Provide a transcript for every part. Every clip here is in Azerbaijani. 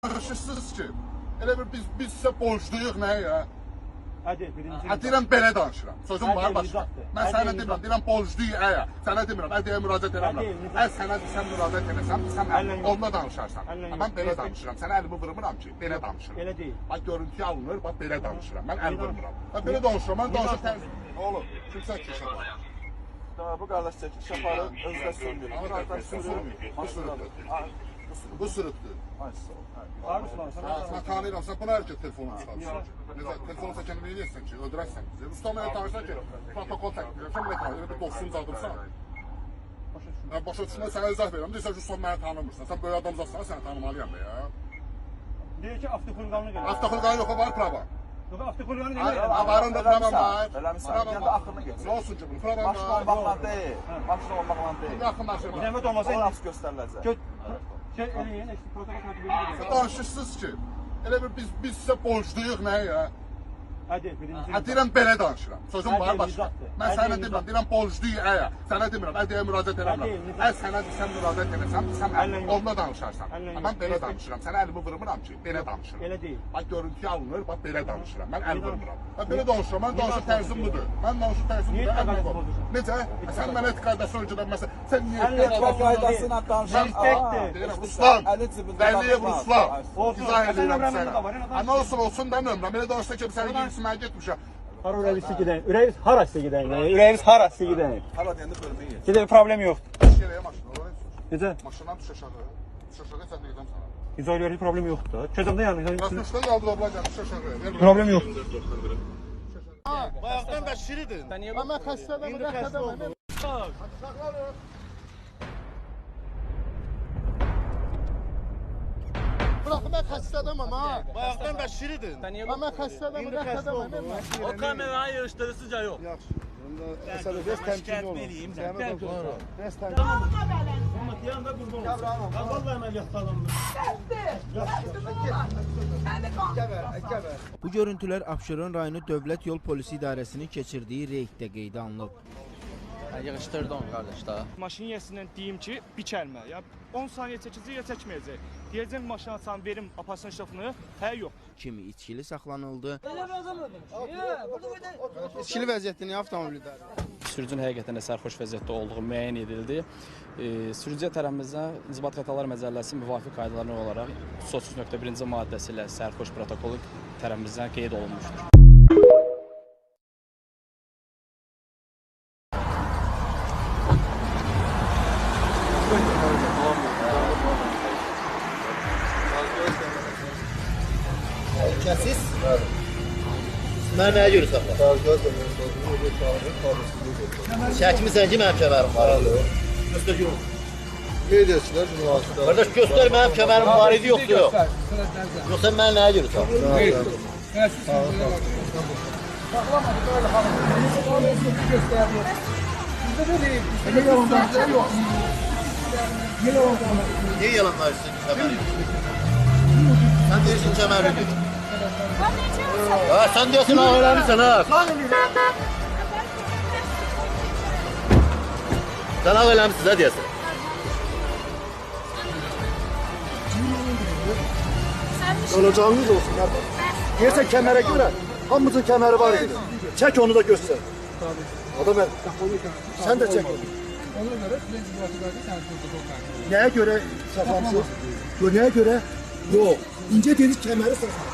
Danışırsınız ki, elə bir biz sizə borcluyuq nə ya? Hadi birinci. Deyirəm belə danışıram. Sözüm var Hadi, başqa. imzadır. Mən Hadi, sənə imzadır. demirəm, deyirəm borcluyuq əyə. Sənə demirəm, əyə müraciət Hadi, edirəm. imzadır. Sənə sən müraciət edəsən, sən Əllə yox. onunla danışarsan. Əllə yox. Mən belə danışıram. Sənə əlimi vurmuram ki, belə danışıram. Elə deyil. Bax görüntü alınır, bax belə danışıram. Mən əl Niyə vurmuram. Bax belə danışıram. Mən danışıb danışırsan? tərzim. Oğlum, kimsə keçir. Bu qardaş çəkil, şəfarı özünə sürmür. Ama Qardaş sürür. Bu sürüktür. Ay sağ ol. Var mısın abi? Ha, sen tanıyıram, sen buna herkes telefonu çıkartıyorsun. Telefonu çeken ne diyorsun ki, öldürersen bizi. Usta bana tanışsan ki, protokol çektireceğim, sen bana tanışsan, bir dostun zadırsan. Başa düşmə, sənə izah verirəm, deyirsən ki, son məni tanımırsan, sən böyle adam zatsan, səni tanımalıyam be ya. Deyir ki, avtokulqanını gəlir. Avtoxulqanı yox, var prava. Yox, avtokulqanı Varın da pravam var. Eləmişsən, gəl də axırını Ne götür. olsun ki, bunu pravam Maşın var. olmaqla deyil. Maşın olmaqla deyil. Yaxın maşın var. Zəhmət olmasa O nasıl göstəriləcək? eləyin, protokol tərtibi edir. Danışırsınız ki, elə bir biz sizə borcluyuq nə ya? Hadi birinci. Deyirəm belə danışıram. Sözüm Hadi, var başqa. imzadır. Mən Hadi, sənə imzadır. demirəm, deyirəm borcluyuq əyə. Sənə demirəm, əyə müraciət edirəm. Hadi, imzadır. Sənə sən müraciət edirsən, sən Əllə yox. onunla danışarsan. Əllə yox. Mən belə danışıram. Sənə əlimi vurmuram ki, belə danışıram. Elə deyil. Bax görüntü alınır, bax belə danışıram. Mən əl Niyə vurmuram. Mən belə danışıram. Mən danışıq tərzim budur. Mən danışıq tərzim Niyə budur. qaydasını Əl vurmuram. pozursan? Necə? Sən mənə qaydası öncədən məsələn, sən niyə Əllə Çox qaydasına danışan. Deyirəm, Ruslan, Əli cibində. Vəliyev Ruslan. Olsun, İzah sən edirəm nömrəndə sənə. də var, yəni Nə olsun olsun da nömrəm. Belə danışsa ki, sən girsin, mən getmişəm. Hara ürəyiniz gedən? Ürəyiniz harası gedən? Ürəyiniz harası gedən? Hala deyəndə bölməyə yer. Gedə bir problem yoxdur. Yerəyə maşın, oraya sür. Necə? Maşından düş aşağı. Düş aşağı, sən deyəcəm sənə. İzolyoru problem yoxdur. Çözəndə yəni. Qasmışda qaldır abla, gəl, düş aşağı. Ver Problem yoxdur. Bayaqdan bəşiriydin. Mən xəstədəm, İndi xəstə oldum. Bırax, mən xəstədəm ama. Bayaqdan bəşiriydin. Mən xəstədəm, İndi xəstə oldum. O kameranı yığışdırırsınca yox. Əsədə biraz təmkinli olun. Yanında qurban olsun. Vallahi əməliyyatda adamdır. Bu görüntülər Abşeron rayonu Dövlət Yol Polisi İdarəsinin keçirdiyi reyddə qeydə alınıb. Yığışdırdı onu qardaş da. Maşın yəsindən deyim ki, bir kəlmə. Ya 10 saniyə çəkəcək ya çəkməyəcək. Deyəcəm maşın açan verim aparsın şofunu. Hə yox. Kimi içkili saxlanıldı. İçkili vəziyyətdə niyə avtomobildə? Sürücünün həqiqətən də sərxoş vəziyyətdə olduğu müəyyən edildi. Sürücüyə tərəfimizdən İnzibati Xətalar Məcəlləsinin müvafiq qaydalarına olaraq 33.1-ci maddəsi ilə sərxoş protokolu tərəfimizdən qeyd olunmuşdur. Siz? Mən nəyə görə saxla? Çəkmisən ki, mənim kəmərim var. Göstər ki, Qeydiyyətçilər müvafiqdir. qardaş göstər mənim kəmərim var idi, yoxdur yox. Yoxsa mən nəyə görə saxla? Niyə yalan verirsin kəməri? Sən deyirsin kəməridir. Sen diyorsun ağırlanırsan ha. Sen ağırlanmışsın ha diyorsun. Olacağınız olsun. Neyse kemere göre. Hamımızın kemeri var idi. Çek onu da göster. Adam sen de çek. Neye göre saklamışsın? Neye göre? Yok. İnce dedik kemeri saklamışsın.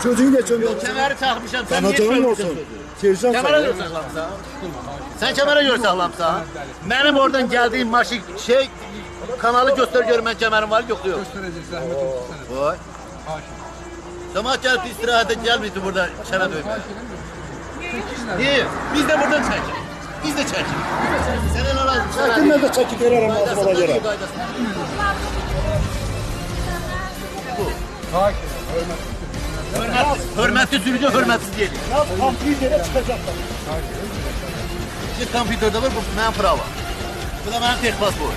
Sözünü de çömüyor. Kemeri takmışam. Sen niye Canın çözmüşsün? olsun. Seyircan Kemere göre saklamışsan. Sen kemere göre saklamışsan. Benim oradan geldiğim maşın kanalı göster görmen kemerim var yok diyor. Göstereceğiz. Zahmet olsun sana. Vay. Sabah gelip istirahate gelmişti burada şeref öymeye. Niye? Biz de buradan çekin. Biz de çekin. Senin orası. Çekinme de çekip verir ama ağzıma göre. Hürmetli sürücü hürmetsiz değil. Ya kompütere çıkacaklar. Şimdi kompüterde var bu benim prava. Bu da benim tek pasport.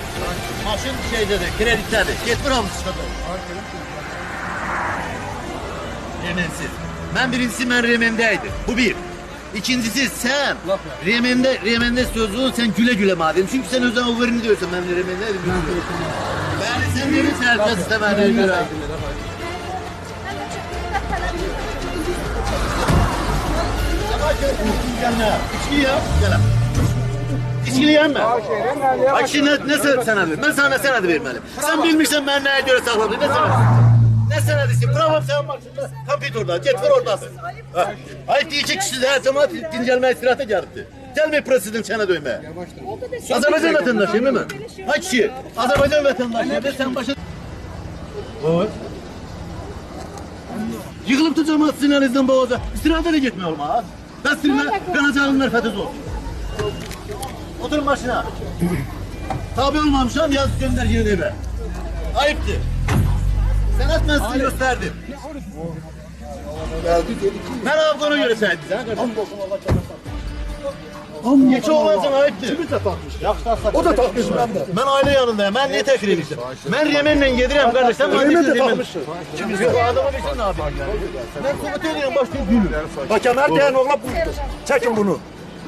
Maşın şeydedir, kredittedir. Getmir hamısı çıxadır. Remensiz. Ben birincisi ben remendeydim. Bu bir. İkincisi sen remende sözü sen güle güle madem. Çünkü sen özel overini diyorsun ben remendeydim. Ben sen verirsen herkes istemeden göre. Gelme. İçki ya. Gel. İçkili yenme. Bak şimdi ne senedi? Ben sana ne senedi vermeli? Sen bilmişsen ben neye göre sakladım? Ne senedi? Ne senedisin? Bravo sen bak şimdi. Kompütörde. Get var oradasın. Hayır iki kişi de her zaman dincelme istirahate geldi. Gelme president çene dövmeye. Azerbaycan vatandaşıyım değil mi? Kaç kişi? Azerbaycan vatandaşıyım. Sen başa... Oy. Yıkılıp da cemaat sinirlerinizden boğaza. İstirahate de gitmiyor olmaz. Ben sinirle kanacağımın fethiz olsun. Oturun başına. Tabi olmamışam yaz gönder yeni eve. Ayıptır. Senat ben sizi gösterdim. Ben Afgan'a göre saydım. Geçi olan sana ayıptır. Kimi de takmış. O da takmış ben de. Ben aile yanındayım. Ben niye tekrar edeceğim? Ben Yemen'le yedireyim kardeş. Sen Yemen de takmışsın. Yok adamı bilsin abi. Ben komuta ediyorum başlayıp gülüm. Bak kemer diyen oğlan budur. Çekin bunu.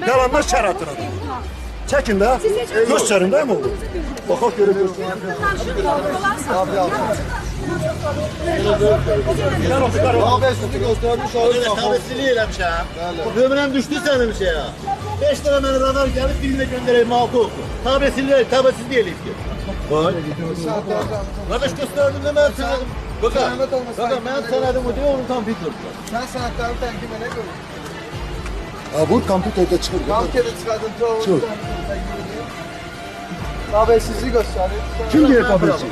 Yalanlar şeratına. Çekin de. Gösterin değil mi oğlum? Bakak göre gösterin. Abi sizi göstermiş Öyle tavesiliği eylemiş ha. Ömrem düştü senin bir şey ya. 5 lira beni radar gelip birine göndereyim altı olsun. Tabesiz diyelim ki. Vay. Kardeş gösterdim de ben senedim. Bakın ben senedim o diyor onu tam bitir. Sen sanatları tenkime ne görüyorsun? Ha bu kompüterde çıkır. Kalkede çıkardın çoğu. Çık. Abi sizi gösterin. Kim diye tabesi?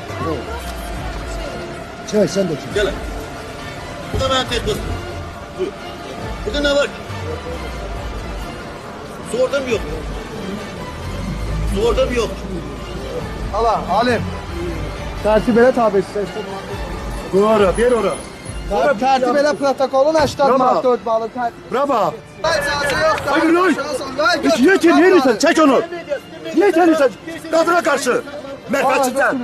Çek sen de çek. Gel. Bu da ben tek basın. Burada ne var? Sordum yok. Sordum yok. Allah alim. Tertip elə tabesi. Doğru, bir ora. Tertip elə protokolun 80 Bravo. manat 4 balı tertip. Bravo. İcazə yox. Hayır, hayır. Hiç niye çekiyorsun? Çek onu. Niye çekiyorsun? Kadına karşı. Merkəçidən.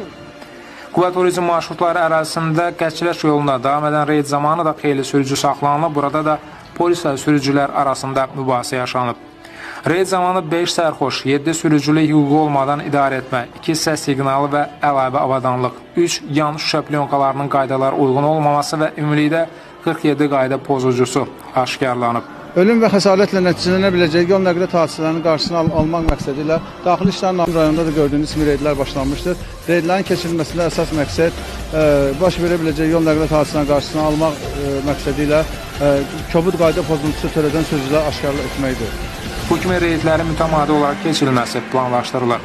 Qubba turizm marşrutları ərazisində Qəçiləş yoluna davam edən reyd zamanı da xeyli sürücü saxlanılıb. Burada da polislə sürücülər arasında mübahisə yaşanıb. Reyd zamanı 5 sərxoş, 7 sürücülük hüququ olmadan idarə etmə, 2 səs siqnalı və əlavə avadanlıq, 3 yan şüşə plyonkalarının qaydalara uyğun olmaması və ümumilikdə 47 qayda pozucusu aşkarlanıb. Ölüm və xəsarətlə nəticələnə biləcək yol nəqliyyat hadisələrinin qarşısını almaq məqsədi ilə Daxili İşlər Nazirliyi rayonunda da gördüyünüz kimi reydlər başlanmışdır. Reydlərin keçirilməsində əsas məqsəd baş verə biləcək yol nəqliyyat hadisələrinin qarşısını almaq məqsədi ilə kobud qayda pozuntusu törədən sürücüləri aşkarlıq etməkdir. Bu kimi reydlərin mütəmadi olaraq keçirilməsi planlaşdırılır.